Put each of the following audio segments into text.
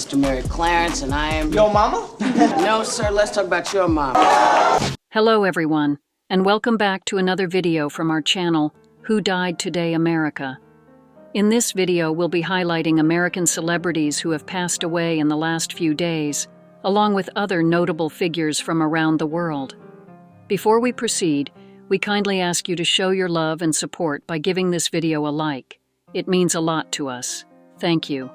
Mr. Mary Clarence, and I am... Your mama? No, sir, let's talk about your mom. Hello, everyone, and welcome back to another video from our channel, Who Died Today America. In this video, we'll be highlighting American celebrities who have passed away in the last few days, along with other notable figures from around the world. Before we proceed, we kindly ask you to show your love and support by giving this video a like. It means a lot to us. Thank you.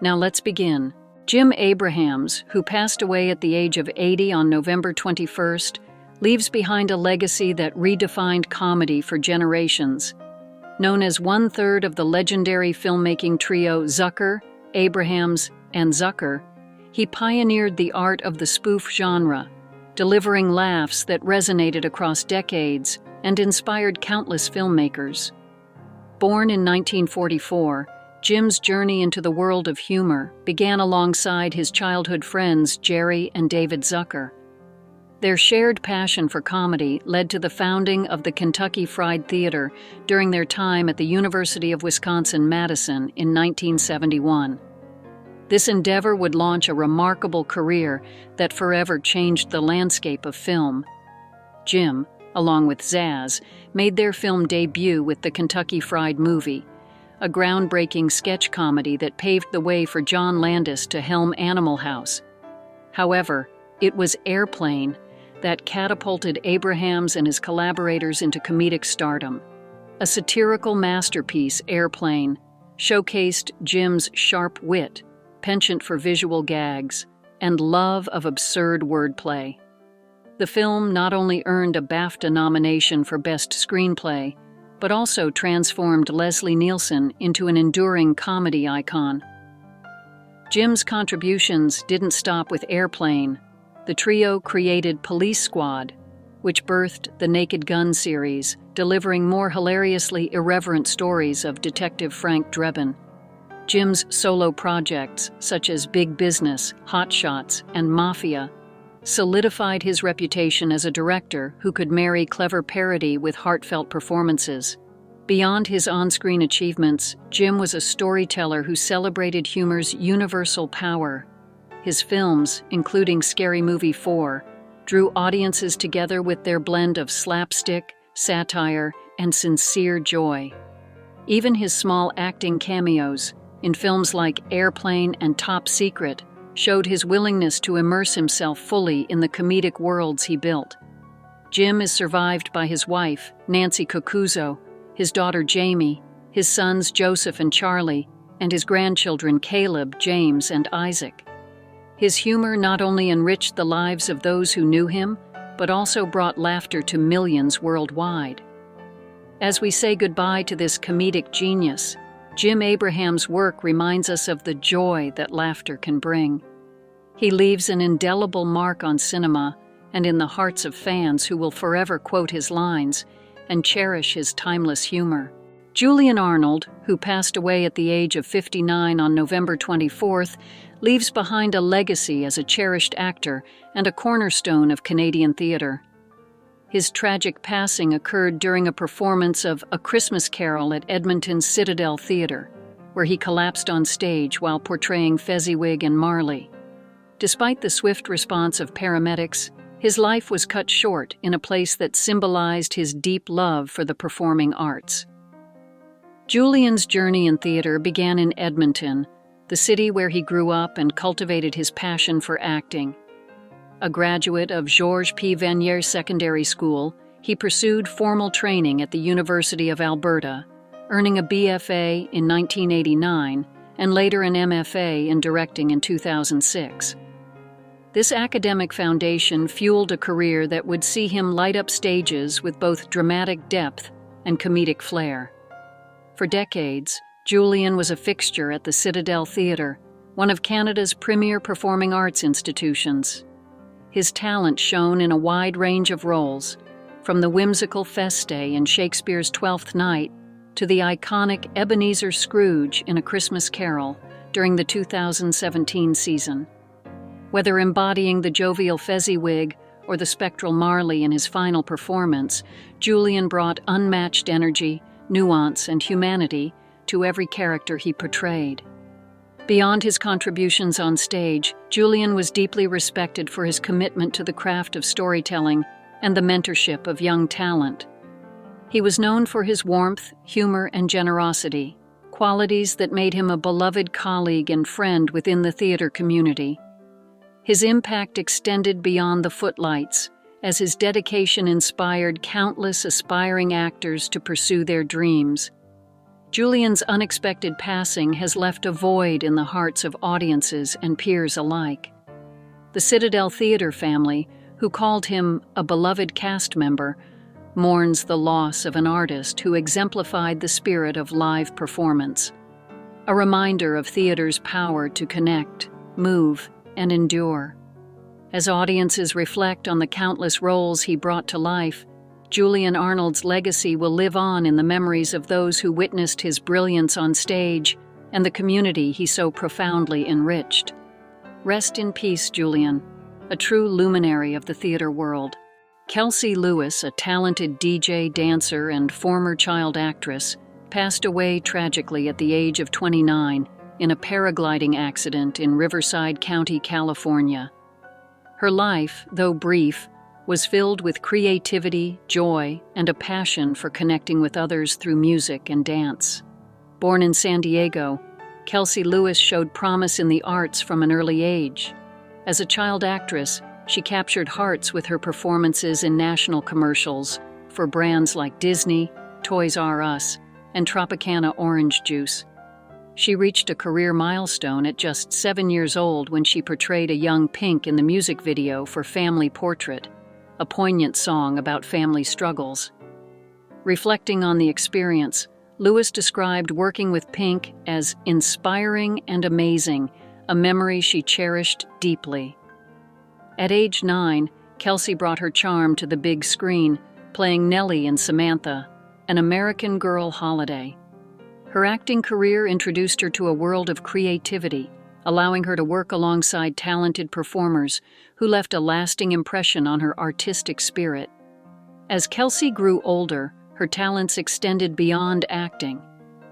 Now let's begin. Jim Abrahams, who passed away at the age of 80 on November 21st, leaves behind a legacy that redefined comedy for generations. Known as one-third of the legendary filmmaking trio Zucker, Abrahams, and Zucker, he pioneered the art of the spoof genre, delivering laughs that resonated across decades and inspired countless filmmakers. Born in 1944, Jim's journey into the world of humor began alongside his childhood friends Jerry and David Zucker. Their shared passion for comedy led to the founding of the Kentucky Fried Theater during their time at the University of Wisconsin-Madison in 1971. This endeavor would launch a remarkable career that forever changed the landscape of film. Jim, along with Zaz, made their film debut with the Kentucky Fried Movie, a groundbreaking sketch comedy that paved the way for John Landis to helm Animal House. However, it was Airplane that catapulted Abrahams and his collaborators into comedic stardom. A satirical masterpiece, Airplane showcased Jim's sharp wit, penchant for visual gags, and love of absurd wordplay. The film not only earned a BAFTA nomination for Best Screenplay, but also transformed Leslie Nielsen into an enduring comedy icon. Jim's contributions didn't stop with Airplane. The trio created Police Squad, which birthed the Naked Gun series, delivering more hilariously irreverent stories of Detective Frank Drebin. Jim's solo projects, such as Big Business, Hot Shots, and Mafia, solidified his reputation as a director who could marry clever parody with heartfelt performances. Beyond his on-screen achievements, Jim was a storyteller who celebrated humor's universal power. His films, including Scary Movie 4, drew audiences together with their blend of slapstick, satire, and sincere joy. Even his small acting cameos, in films like Airplane and Top Secret, showed his willingness to immerse himself fully in the comedic worlds he built. Jim is survived by his wife, Nancy Cucuzzo, his daughter Jamie, his sons Joseph and Charlie, and his grandchildren Caleb, James, and Isaac. His humor not only enriched the lives of those who knew him, but also brought laughter to millions worldwide. As we say goodbye to this comedic genius, Jim Abrahams' work reminds us of the joy that laughter can bring. He leaves an indelible mark on cinema and in the hearts of fans who will forever quote his lines and cherish his timeless humor. Julien Arnold, who passed away at the age of 59 on November 24th, leaves behind a legacy as a cherished actor and a cornerstone of Canadian theatre. His tragic passing occurred during a performance of A Christmas Carol at Edmonton's Citadel Theatre, where he collapsed on stage while portraying Fezziwig and Marley. Despite the swift response of paramedics, his life was cut short in a place that symbolized his deep love for the performing arts. Julien's journey in theatre began in Edmonton, the city where he grew up and cultivated his passion for acting. A graduate of Georges P. Vanier Secondary School, he pursued formal training at the University of Alberta, earning a BFA in 1989 and later an MFA in directing in 2006. This academic foundation fueled a career that would see him light up stages with both dramatic depth and comedic flair. For decades, Julien was a fixture at the Citadel Theatre, one of Canada's premier performing arts institutions. His talent shone in a wide range of roles, from the whimsical Feste in Shakespeare's Twelfth Night to the iconic Ebenezer Scrooge in A Christmas Carol during the 2017 season. Whether embodying the jovial Fezziwig or the spectral Marley in his final performance, Julien brought unmatched energy, nuance, and humanity to every character he portrayed. Beyond his contributions on stage, Julien was deeply respected for his commitment to the craft of storytelling and the mentorship of young talent. He was known for his warmth, humor, and generosity, qualities that made him a beloved colleague and friend within the theater community. His impact extended beyond the footlights, as his dedication inspired countless aspiring actors to pursue their dreams. Julien's unexpected passing has left a void in the hearts of audiences and peers alike. The Citadel Theater family, who called him a beloved cast member, mourns the loss of an artist who exemplified the spirit of live performance, a reminder of theater's power to connect, move, and endure. As audiences reflect on the countless roles he brought to life, Julien Arnold's legacy will live on in the memories of those who witnessed his brilliance on stage and the community he so profoundly enriched. Rest in peace, Julien, a true luminary of the theater world. Kelsey Lewis, a talented DJ, dancer, and former child actress, passed away tragically at the age of 29 in a paragliding accident in Riverside County, California. Her life, though brief, was filled with creativity, joy, and a passion for connecting with others through music and dance. Born in San Diego, Kelsey Lewis showed promise in the arts from an early age. As a child actress, she captured hearts with her performances in national commercials for brands like Disney, Toys R Us, and Tropicana Orange Juice. She reached a career milestone at just 7 years old when she portrayed a young Pink in the music video for Family Portrait, a poignant song about family struggles. Reflecting on the experience, Lewis described working with Pink as inspiring and amazing, a memory she cherished deeply. At age 9, Kelsey brought her charm to the big screen, playing Nellie in Samantha, An American Girl Holiday. Her acting career introduced her to a world of creativity, allowing her to work alongside talented performers who left a lasting impression on her artistic spirit. As Kelsey grew older, her talents extended beyond acting.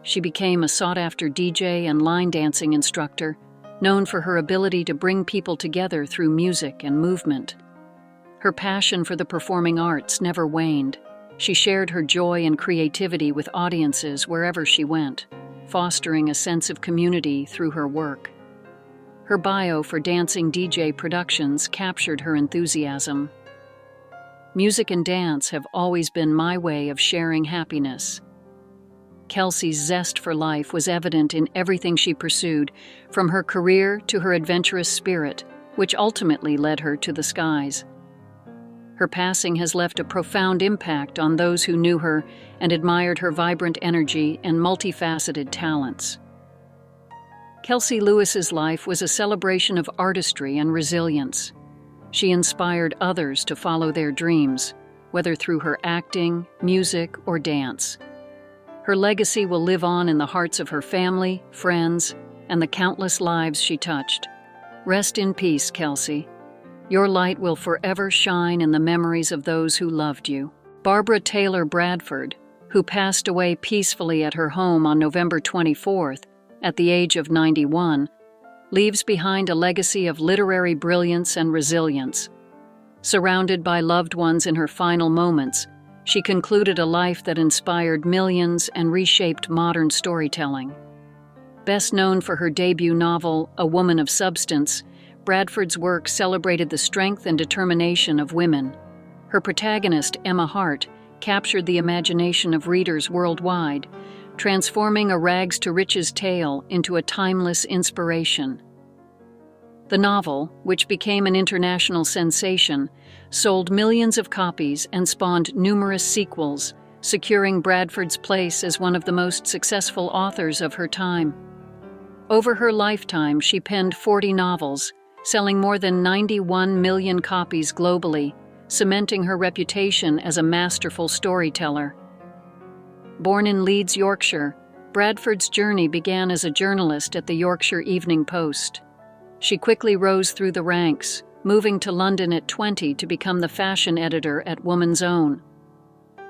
She became a sought-after DJ and line dancing instructor, known for her ability to bring people together through music and movement. Her passion for the performing arts never waned. She shared her joy and creativity with audiences wherever she went, fostering a sense of community through her work. Her bio for Dancing DJ Productions captured her enthusiasm. Music and dance have always been my way of sharing happiness. Kelsey's zest for life was evident in everything she pursued, from her career to her adventurous spirit, which ultimately led her to the skies. Her passing has left a profound impact on those who knew her and admired her vibrant energy and multifaceted talents. Kelsey Lewis's life was a celebration of artistry and resilience. She inspired others to follow their dreams, whether through her acting, music, or dance. Her legacy will live on in the hearts of her family, friends, and the countless lives she touched. Rest in peace, Kelsey. Your light will forever shine in the memories of those who loved you. Barbara Taylor Bradford, who passed away peacefully at her home on November 24th, at the age of 91, leaves behind a legacy of literary brilliance and resilience. Surrounded by loved ones in her final moments, she concluded a life that inspired millions and reshaped modern storytelling. Best known for her debut novel, A Woman of Substance, Bradford's work celebrated the strength and determination of women. Her protagonist, Emma Hart, captured the imagination of readers worldwide, transforming a rags-to-riches tale into a timeless inspiration. The novel, which became an international sensation, sold millions of copies and spawned numerous sequels, securing Bradford's place as one of the most successful authors of her time. Over her lifetime, she penned 40 novels, selling more than 91 million copies globally, cementing her reputation as a masterful storyteller. Born in Leeds, Yorkshire, Bradford's journey began as a journalist at the Yorkshire Evening Post. She quickly rose through the ranks, moving to London at 20 to become the fashion editor at Woman's Own.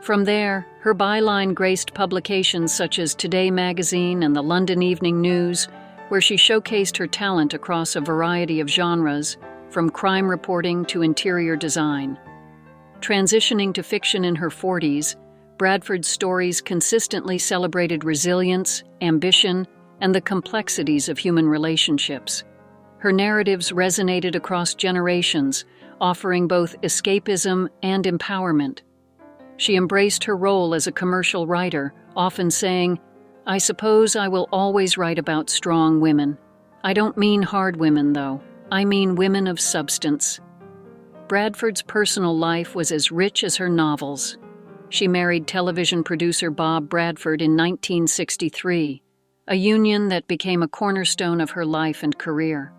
From there, her byline graced publications such as Today magazine and the London Evening News, where she showcased her talent across a variety of genres, from crime reporting to interior design. Transitioning to fiction in her 40s, Bradford's stories consistently celebrated resilience, ambition, and the complexities of human relationships. Her narratives resonated across generations, offering both escapism and empowerment. She embraced her role as a commercial writer, often saying, "I suppose I will always write about strong women. I don't mean hard women, though. I mean women of substance." Bradford's personal life was as rich as her novels. She married television producer Bob Bradford in 1963, a union that became a cornerstone of her life and career.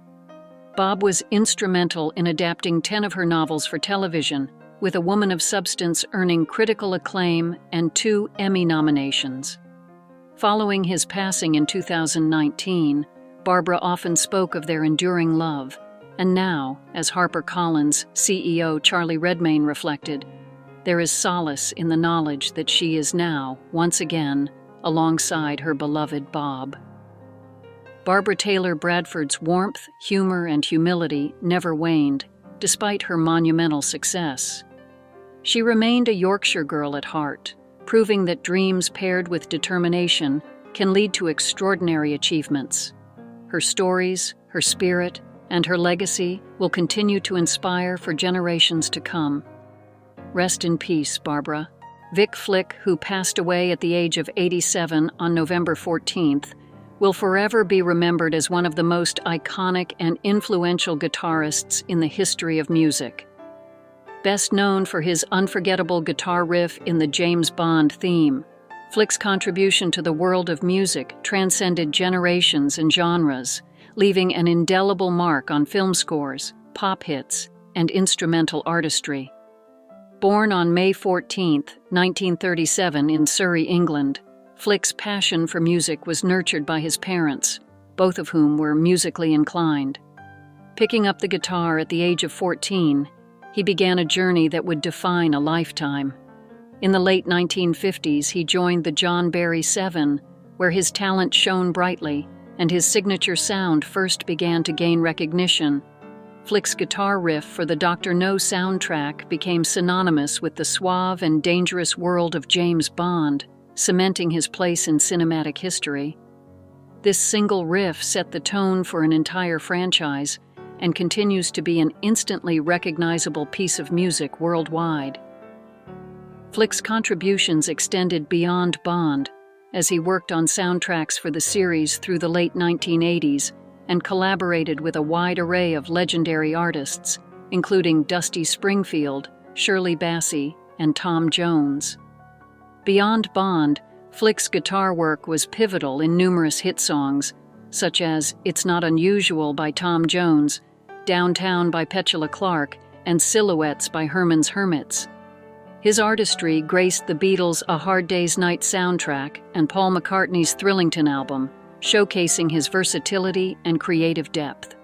Bob was instrumental in adapting 10 of her novels for television, with A Woman of Substance earning critical acclaim and 2 Emmy nominations. Following his passing in 2019, Barbara often spoke of their enduring love, and now, as HarperCollins CEO Charlie Redmayne reflected, there is solace in the knowledge that she is now, once again, alongside her beloved Bob. Barbara Taylor Bradford's warmth, humor, and humility never waned, despite her monumental success. She remained a Yorkshire girl at heart, proving that dreams paired with determination can lead to extraordinary achievements. Her stories, her spirit, and her legacy will continue to inspire for generations to come. Rest in peace, Barbara. Vic Flick, who passed away at the age of 87 on November 14th, will forever be remembered as one of the most iconic and influential guitarists in the history of music. Best known for his unforgettable guitar riff in the James Bond theme, Flick's contribution to the world of music transcended generations and genres, leaving an indelible mark on film scores, pop hits, and instrumental artistry. Born on May 14, 1937 in Surrey, England, Flick's passion for music was nurtured by his parents, both of whom were musically inclined. Picking up the guitar at the age of 14, he began a journey that would define a lifetime. In the late 1950s, he joined the John Barry Seven, where his talent shone brightly and his signature sound first began to gain recognition. Flick's guitar riff for the Dr. No soundtrack became synonymous with the suave and dangerous world of James Bond, cementing his place in cinematic history. This single riff set the tone for an entire franchise and continues to be an instantly recognizable piece of music worldwide. Flick's contributions extended beyond Bond, as he worked on soundtracks for the series through the late 1980s and collaborated with a wide array of legendary artists, including Dusty Springfield, Shirley Bassey, and Tom Jones. Beyond Bond, Flick's guitar work was pivotal in numerous hit songs, such as It's Not Unusual by Tom Jones, Downtown by Petula Clark, and Silhouettes by Herman's Hermits. His artistry graced the Beatles' A Hard Day's Night soundtrack and Paul McCartney's Thrillington album, showcasing his versatility and creative depth.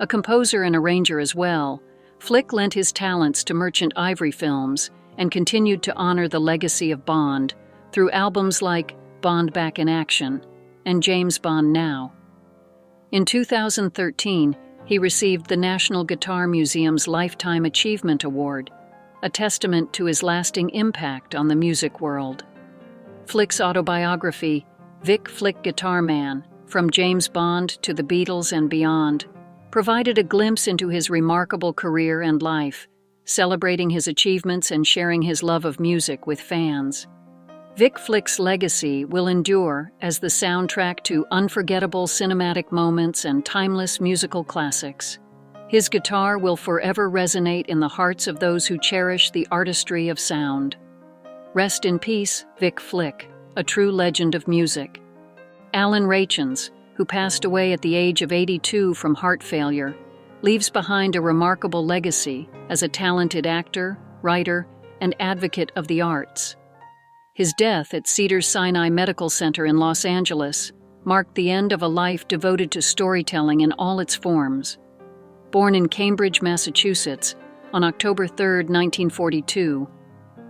A composer and arranger as well, Flick lent his talents to Merchant Ivory Films and continued to honor the legacy of Bond through albums like Bond Back in Action and James Bond Now. In 2013, he received the National Guitar Museum's Lifetime Achievement Award, a testament to his lasting impact on the music world. Flick's autobiography, Vic Flick Guitar Man, From James Bond to the Beatles and Beyond, provided a glimpse into his remarkable career and life, celebrating his achievements and sharing his love of music with fans. Vic Flick's legacy will endure as the soundtrack to unforgettable cinematic moments and timeless musical classics. His guitar will forever resonate in the hearts of those who cherish the artistry of sound. Rest in peace, Vic Flick, a true legend of music. Alan Rachins, who passed away at the age of 82 from heart failure, leaves behind a remarkable legacy as a talented actor, writer, and advocate of the arts. His death at Cedars-Sinai Medical Center in Los Angeles marked the end of a life devoted to storytelling in all its forms. Born in Cambridge, Massachusetts, on October 3, 1942,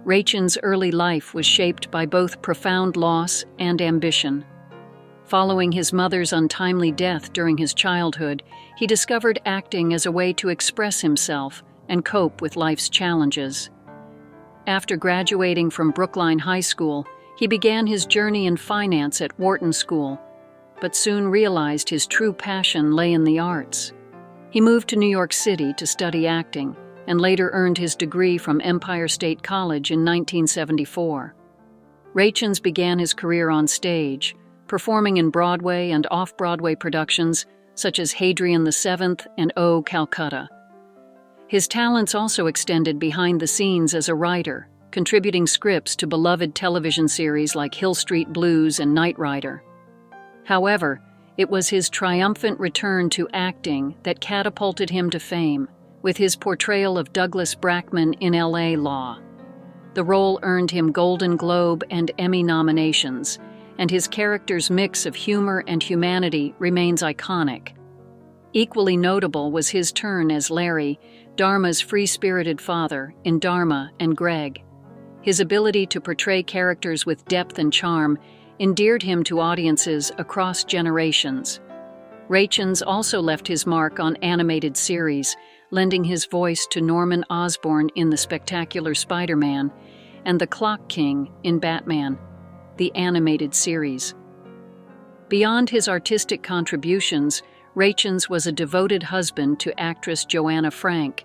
Rachin's early life was shaped by both profound loss and ambition. Following his mother's untimely death during his childhood, he discovered acting as a way to express himself and cope with life's challenges. After graduating from Brookline High School, he began his journey in finance at Wharton School, but soon realized his true passion lay in the arts. He moved to New York City to study acting, and later earned his degree from Empire State College in 1974. Rachens began his career on stage, performing in Broadway and off-Broadway productions such as Hadrian VII and O Calcutta. His talents also extended behind the scenes as a writer, contributing scripts to beloved television series like Hill Street Blues and Knight Rider. However, it was his triumphant return to acting that catapulted him to fame, with his portrayal of Douglas Brackman in L.A. Law. The role earned him Golden Globe and Emmy nominations, and his character's mix of humor and humanity remains iconic. Equally notable was his turn as Larry, Dharma's free-spirited father, in Dharma and Greg. His ability to portray characters with depth and charm endeared him to audiences across generations. Rachens also left his mark on animated series, lending his voice to Norman Osborn in The Spectacular Spider-Man and the Clock King in Batman, the animated series. Beyond his artistic contributions, Rachens was a devoted husband to actress Joanna Frank,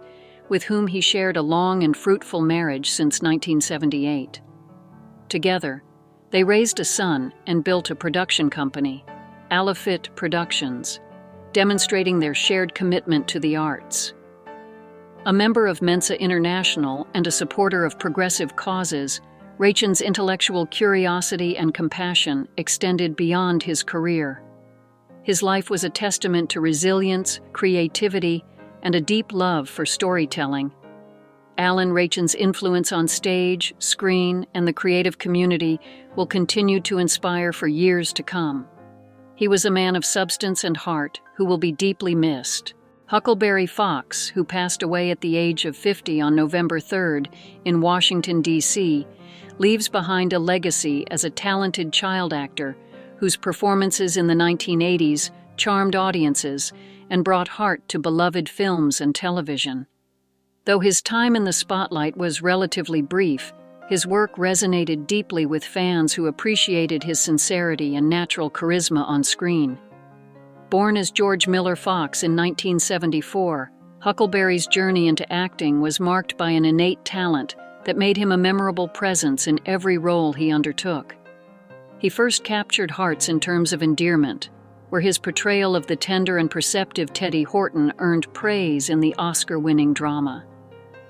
with whom he shared a long and fruitful marriage since 1978. Together, they raised a son and built a production company, Alafit Productions, demonstrating their shared commitment to the arts. A member of Mensa International and a supporter of progressive causes, Rachens' intellectual curiosity and compassion extended beyond his career. His life was a testament to resilience, creativity, and a deep love for storytelling. Alan Rachens' influence on stage, screen, and the creative community will continue to inspire for years to come. He was a man of substance and heart who will be deeply missed. Huckleberry Fox, who passed away at the age of 50 on November 3rd in Washington, D.C., leaves behind a legacy as a talented child actor whose performances in the 1980s charmed audiences and brought heart to beloved films and television. Though his time in the spotlight was relatively brief, his work resonated deeply with fans who appreciated his sincerity and natural charisma on screen. Born as George Miller Fox in 1974, Huckleberry's journey into acting was marked by an innate talent that made him a memorable presence in every role he undertook. He first captured hearts in terms of endearment, where his portrayal of the tender and perceptive Teddy Horton earned praise in the Oscar-winning drama.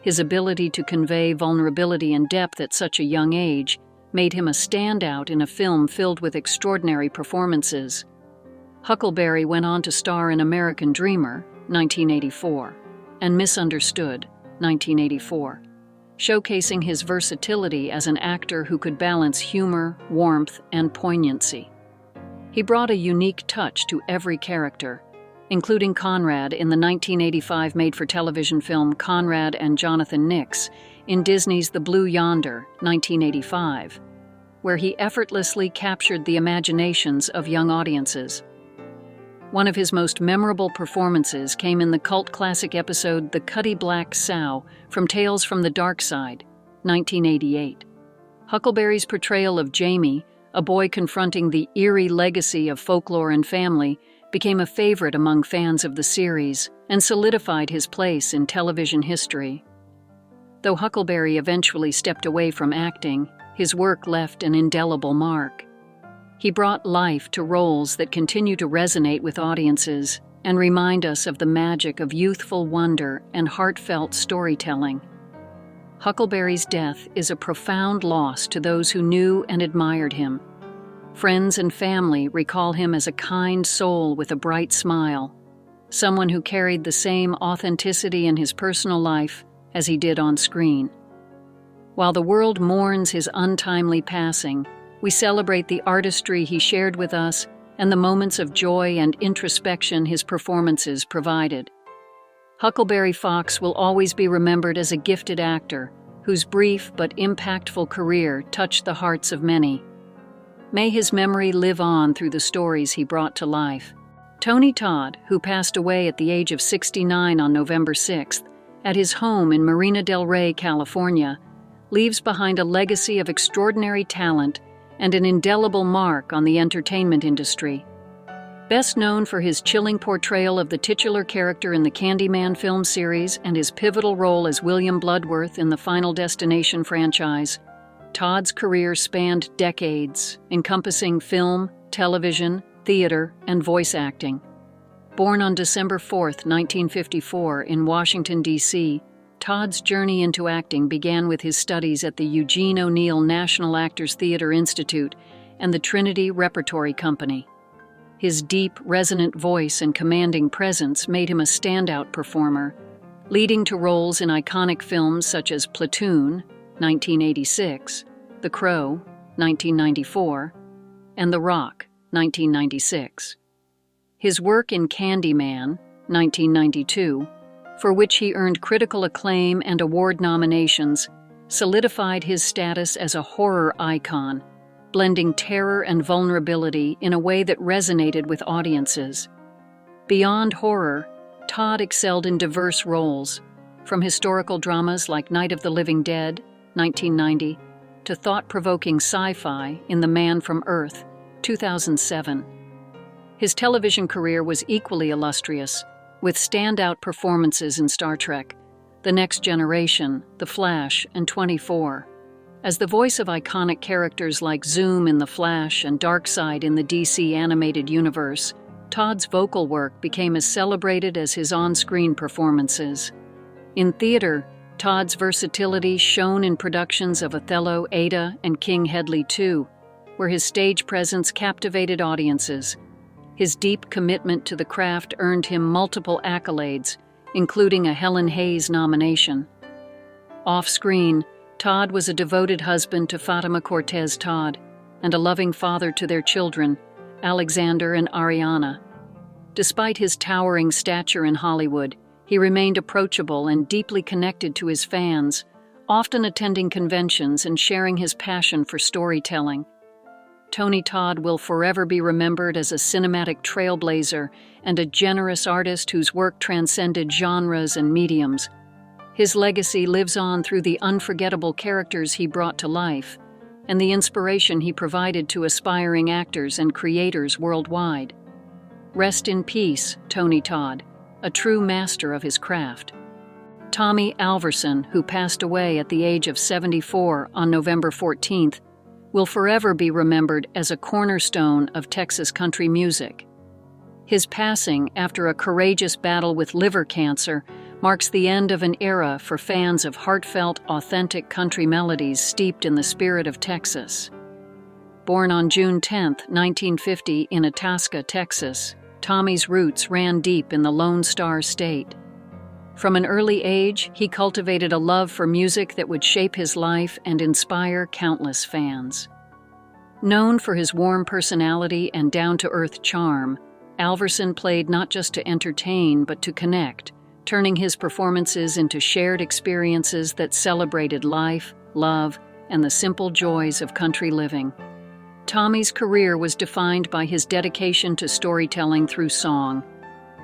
His ability to convey vulnerability and depth at such a young age made him a standout in a film filled with extraordinary performances. Huckleberry went on to star in American Dreamer, 1984, and Misunderstood, 1984, showcasing his versatility as an actor who could balance humor, warmth, and poignancy. He brought a unique touch to every character, including Conrad in the 1985 made-for-television film Conrad and Jonathan Nix in Disney's The Blue Yonder, 1985, where he effortlessly captured the imaginations of young audiences. One of his most memorable performances came in the cult classic episode The Cutty Black Sow from Tales from the Dark Side, 1988. Huckleberry's portrayal of Jamie, a boy confronting the eerie legacy of folklore and family, became a favorite among fans of the series and solidified his place in television history. Though Huckleberry eventually stepped away from acting, his work left an indelible mark. He brought life to roles that continue to resonate with audiences and remind us of the magic of youthful wonder and heartfelt storytelling. Huckleberry's death is a profound loss to those who knew and admired him. Friends and family recall him as a kind soul with a bright smile, someone who carried the same authenticity in his personal life as he did on screen. While the world mourns his untimely passing, we celebrate the artistry he shared with us and the moments of joy and introspection his performances provided. Huckleberry Fox will always be remembered as a gifted actor whose brief but impactful career touched the hearts of many. May his memory live on through the stories he brought to life. Tony Todd, who passed away at the age of 69 on November 6th, at his home in Marina del Rey, California, leaves behind a legacy of extraordinary talent and an indelible mark on the entertainment industry. Best known for his chilling portrayal of the titular character in the Candyman film series and his pivotal role as William Bloodworth in the Final Destination franchise, Todd's career spanned decades, encompassing film, television, theater, and voice acting. Born on December 4, 1954, in Washington, D.C., Todd's journey into acting began with his studies at the Eugene O'Neill National Actors Theater Institute and the Trinity Repertory Company. His deep, resonant voice and commanding presence made him a standout performer, leading to roles in iconic films such as Platoon, 1986, The Crow, 1994, and The Rock, 1996. His work in Candyman, 1992, for which he earned critical acclaim and award nominations, solidified his status as a horror icon, blending terror and vulnerability in a way that resonated with audiences. Beyond horror, Todd excelled in diverse roles, from historical dramas like Night of the Living Dead, 1990, to thought-provoking sci-fi in The Man from Earth, 2007. His television career was equally illustrious, with standout performances in Star Trek, The Next Generation, The Flash, and 24. As the voice of iconic characters like Zoom in The Flash and Darkseid in the DC animated universe, Todd's vocal work became as celebrated as his on-screen performances. In theater, Todd's versatility shone in productions of Othello, Ada, and King Hedley II, where his stage presence captivated audiences. His deep commitment to the craft earned him multiple accolades, including a Helen Hayes nomination. Off-screen, Todd was a devoted husband to Fatima Cortez Todd and a loving father to their children, Alexander and Ariana. Despite his towering stature in Hollywood, he remained approachable and deeply connected to his fans, often attending conventions and sharing his passion for storytelling. Tony Todd will forever be remembered as a cinematic trailblazer and a generous artist whose work transcended genres and mediums. His legacy lives on through the unforgettable characters he brought to life and the inspiration he provided to aspiring actors and creators worldwide. Rest in peace, Tony Todd, a true master of his craft. Tommy Alverson, who passed away at the age of 74 on November 14th, will forever be remembered as a cornerstone of Texas country music. His passing after a courageous battle with liver cancer marks the end of an era for fans of heartfelt, authentic country melodies steeped in the spirit of Texas. Born on June 10, 1950 in Itasca, Texas, Tommy's roots ran deep in the Lone Star State. From an early age, he cultivated a love for music that would shape his life and inspire countless fans. Known for his warm personality and down-to-earth charm, Alverson played not just to entertain but to connect, turning his performances into shared experiences that celebrated life, love, and the simple joys of country living. Tommy's career was defined by his dedication to storytelling through song.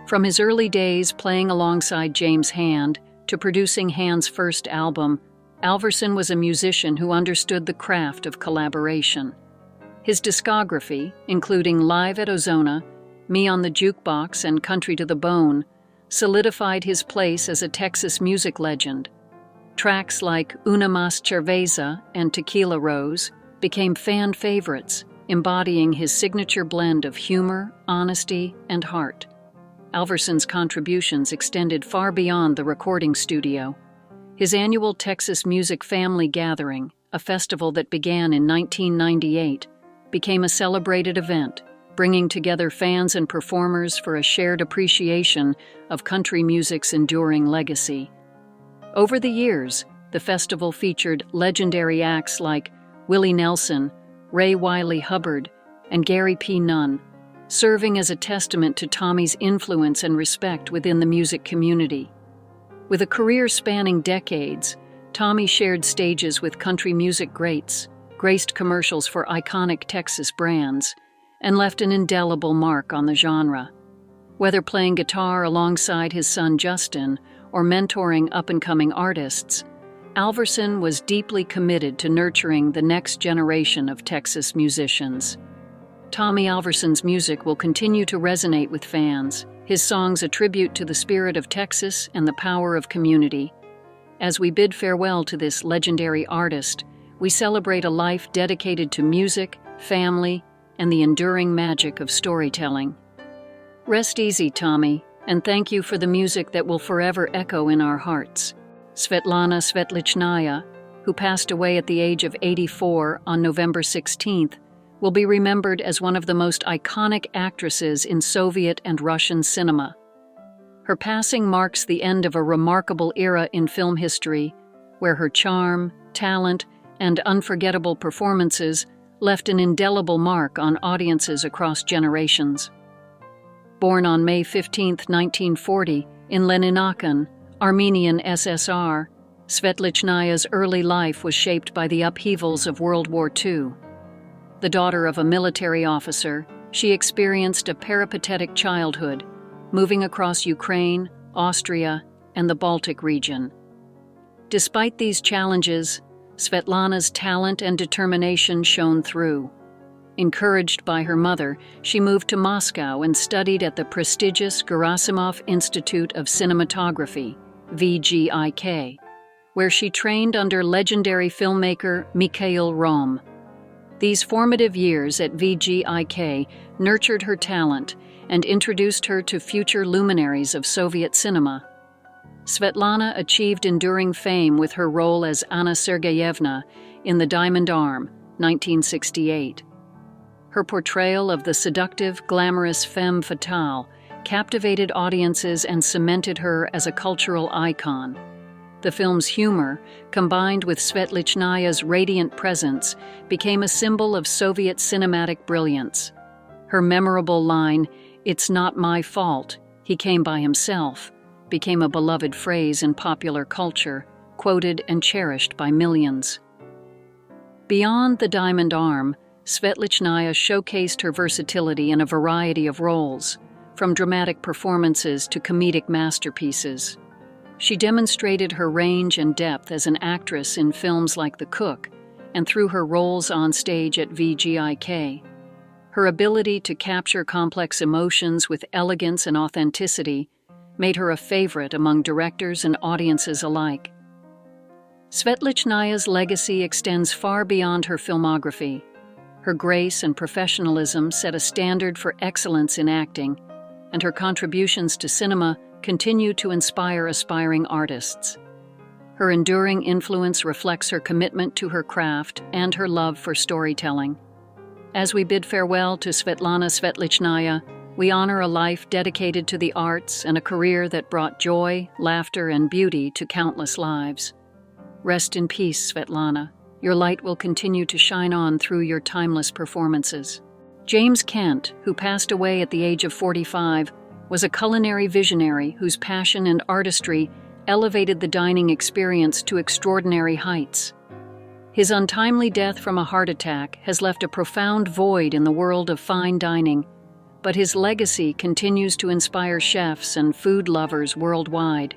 From his early days playing alongside James Hand to producing Hand's first album, Alverson was a musician who understood the craft of collaboration. His discography, including Live at Ozona, Me on the Jukebox, and Country to the Bone, solidified his place as a Texas music legend. Tracks like Una Más Cerveza and Tequila Rose became fan favorites, embodying his signature blend of humor, honesty, and heart. Alverson's contributions extended far beyond the recording studio. His annual Texas Music Family Gathering, a festival that began in 1998, became a celebrated event, bringing together fans and performers for a shared appreciation of country music's enduring legacy. Over the years, the festival featured legendary acts like Willie Nelson, Ray Wiley Hubbard, and Gary P. Nunn, serving as a testament to Tommy's influence and respect within the music community. With a career spanning decades, Tommy shared stages with country music greats, graced commercials for iconic Texas brands, and left an indelible mark on the genre. Whether playing guitar alongside his son Justin or mentoring up-and-coming artists, Alverson was deeply committed to nurturing the next generation of Texas musicians. Tommy Alverson's music will continue to resonate with fans, his songs a tribute to the spirit of Texas and the power of community. As we bid farewell to this legendary artist, we celebrate a life dedicated to music, family, and the enduring magic of storytelling. Rest easy, Tommy, and thank you for the music that will forever echo in our hearts. Swetlana Lichnaya, who passed away at the age of 84 on November 16th, will be remembered as one of the most iconic actresses in Soviet and Russian cinema. Her passing marks the end of a remarkable era in film history, where her charm, talent, and unforgettable performances left an indelible mark on audiences across generations. Born on May 15, 1940, in Leninakan, Armenian SSR, Svetlicnaya's early life was shaped by the upheavals of World War II. The daughter of a military officer, she experienced a peripatetic childhood, moving across Ukraine, Austria, and the Baltic region. Despite these challenges, Svetlana's talent and determination shone through. Encouraged by her mother, she moved to Moscow and studied at the prestigious Gerasimov Institute of Cinematography, VGIK, where she trained under legendary filmmaker Mikhail Rom. These formative years at VGIK nurtured her talent and introduced her to future luminaries of Soviet cinema. Svetlana achieved enduring fame with her role as Anna Sergeyevna in The Diamond Arm, 1968. Her portrayal of the seductive, glamorous femme fatale captivated audiences and cemented her as a cultural icon. The film's humor, combined with Svetlichnaya's radiant presence, became a symbol of Soviet cinematic brilliance. Her memorable line, "It's not my fault, he came by himself," became a beloved phrase in popular culture, quoted and cherished by millions. Beyond The Diamond Arm, Svetlichnaya showcased her versatility in a variety of roles, from dramatic performances to comedic masterpieces. She demonstrated her range and depth as an actress in films like The Cook and through her roles on stage at VGIK. Her ability to capture complex emotions with elegance and authenticity made her a favorite among directors and audiences alike. Svetlichnaya's legacy extends far beyond her filmography. Her grace and professionalism set a standard for excellence in acting, and her contributions to cinema continue to inspire aspiring artists. Her enduring influence reflects her commitment to her craft and her love for storytelling. As we bid farewell to Swetlana Svetlichnaya, we honor a life dedicated to the arts and a career that brought joy, laughter, and beauty to countless lives. Rest in peace, Svetlana. Your light will continue to shine on through your timeless performances. James Kent, who passed away at the age of 45, was a culinary visionary whose passion and artistry elevated the dining experience to extraordinary heights. His untimely death from a heart attack has left a profound void in the world of fine dining, but his legacy continues to inspire chefs and food lovers worldwide.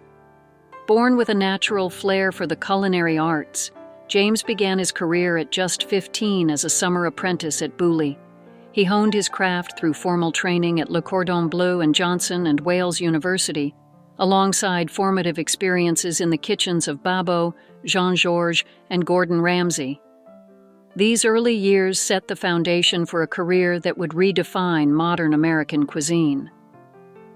Born with a natural flair for the culinary arts, James began his career at just 15 as a summer apprentice at Bouley. He honed his craft through formal training at Le Cordon Bleu and Johnson and Wales University, alongside formative experiences in the kitchens of Babbo, Jean-Georges, and Gordon Ramsay. These early years set the foundation for a career that would redefine modern American cuisine.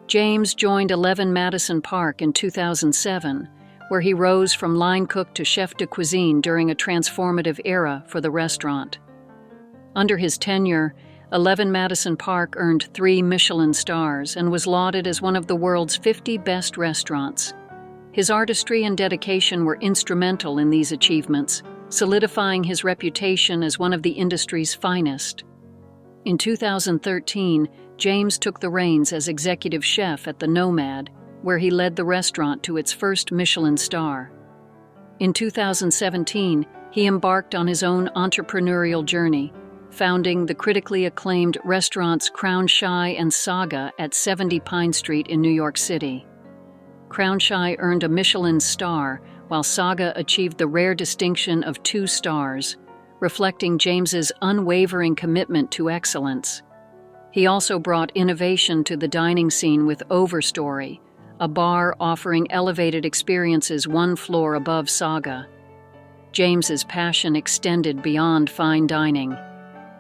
James joined 11 Madison Park in 2007, where he rose from line cook to chef de cuisine during a transformative era for the restaurant. Under his tenure, 11 Madison Park earned 3 Michelin stars and was lauded as one of the world's 50 best restaurants. His artistry and dedication were instrumental in these achievements, solidifying his reputation as one of the industry's finest. In 2013, James took the reins as executive chef at the Nomad, where he led the restaurant to its first Michelin star. In 2017, he embarked on his own entrepreneurial journey, founding the critically acclaimed restaurants Crown Shy and Saga at 70 Pine Street in New York City. Crown Shy earned a Michelin star, while Saga achieved the rare distinction of 2 stars, reflecting James's unwavering commitment to excellence. He also brought innovation to the dining scene with Overstory, a bar offering elevated experiences 1 floor above Saga. James's passion extended beyond fine dining.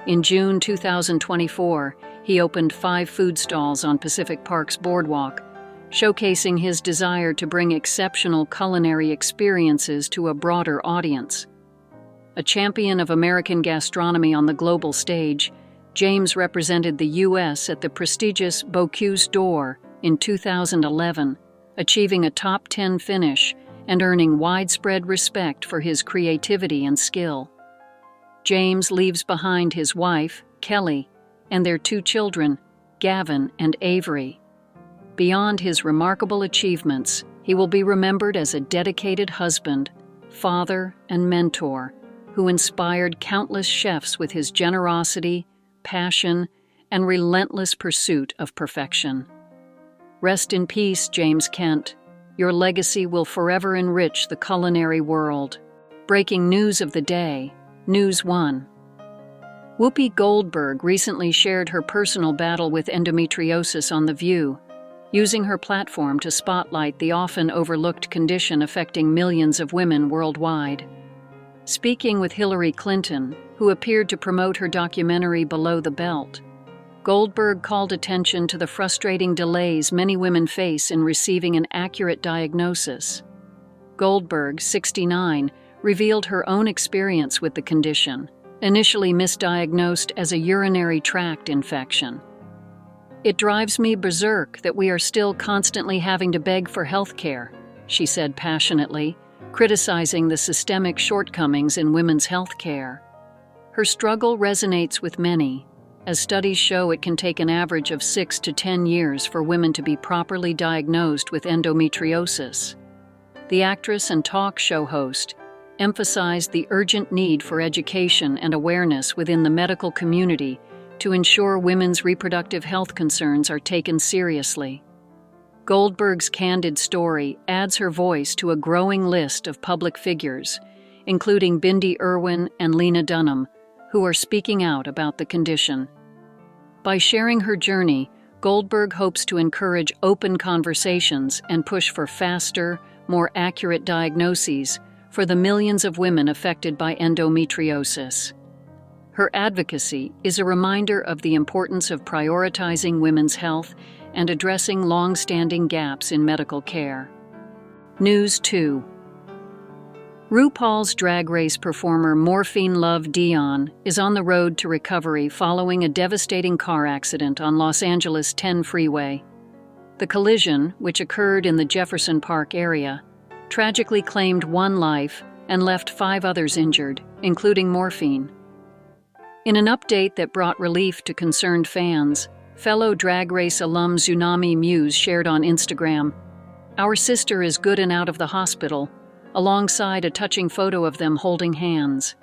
In June 2024, he opened 5 food stalls on Pacific Park's boardwalk, showcasing his desire to bring exceptional culinary experiences to a broader audience. A champion of American gastronomy on the global stage, James represented the U.S. at the prestigious Bocuse d'Or in 2011, achieving a top 10 finish and earning widespread respect for his creativity and skill. James leaves behind his wife, Kelly, and their 2 children, Gavin and Avery. Beyond his remarkable achievements, he will be remembered as a dedicated husband, father, and mentor who inspired countless chefs with his generosity, passion, and relentless pursuit of perfection. Rest in peace, James Kent. Your legacy will forever enrich the culinary world. Breaking news of the day. News 1. Whoopi Goldberg recently shared her personal battle with endometriosis on The View, using her platform to spotlight the often overlooked condition affecting millions of women worldwide. Speaking with Hillary Clinton, who appeared to promote her documentary Below the Belt, Goldberg called attention to the frustrating delays many women face in receiving an accurate diagnosis. Goldberg, 69, revealed her own experience with the condition, initially misdiagnosed as a urinary tract infection. "It drives me berserk that we are still constantly having to beg for health care," she said passionately, criticizing the systemic shortcomings in women's health care. Her struggle resonates with many, as studies show it can take an average of 6 to 10 years for women to be properly diagnosed with endometriosis. The actress and talk show host emphasized the urgent need for education and awareness within the medical community to ensure women's reproductive health concerns are taken seriously. Goldberg's candid story adds her voice to a growing list of public figures, including Bindi Irwin and Lena Dunham, who are speaking out about the condition. By sharing her journey, Goldberg hopes to encourage open conversations and push for faster, more accurate diagnoses for the millions of women affected by endometriosis. Her advocacy is a reminder of the importance of prioritizing women's health and addressing long-standing gaps in medical care. News 2. RuPaul's Drag Race performer Morphine Love Dion is on the road to recovery following a devastating car accident on Los Angeles 10 freeway. The collision, which occurred in the Jefferson Park area, tragically claimed 1 life and left 5 others injured, including Morphine. In an update that brought relief to concerned fans, fellow Drag Race alum Tsunami Muse shared on Instagram, "Our sister is good and out of the hospital," alongside a touching photo of them holding hands.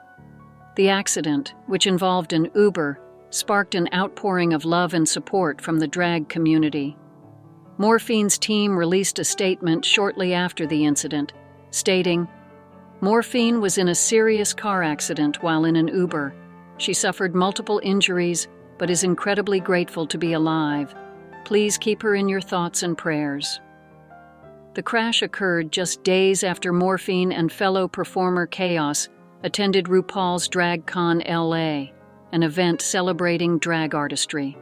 The accident, which involved an Uber, sparked an outpouring of love and support from the drag community. Morphine's team released a statement shortly after the incident, stating, "Morphine was in a serious car accident while in an Uber. She suffered multiple injuries, but is incredibly grateful to be alive. Please keep her in your thoughts and prayers." The crash occurred just days after Morphine and fellow performer Chaos attended RuPaul's Drag Con LA, an event celebrating drag artistry.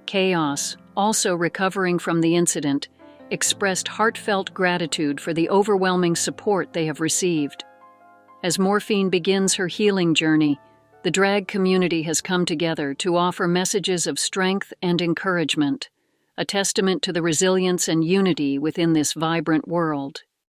Chaos, also recovering from the incident, expressed heartfelt gratitude for the overwhelming support they have received. As Morphine begins her healing journey, the drag community has come together to offer messages of strength and encouragement, a testament to the resilience and unity within this vibrant world.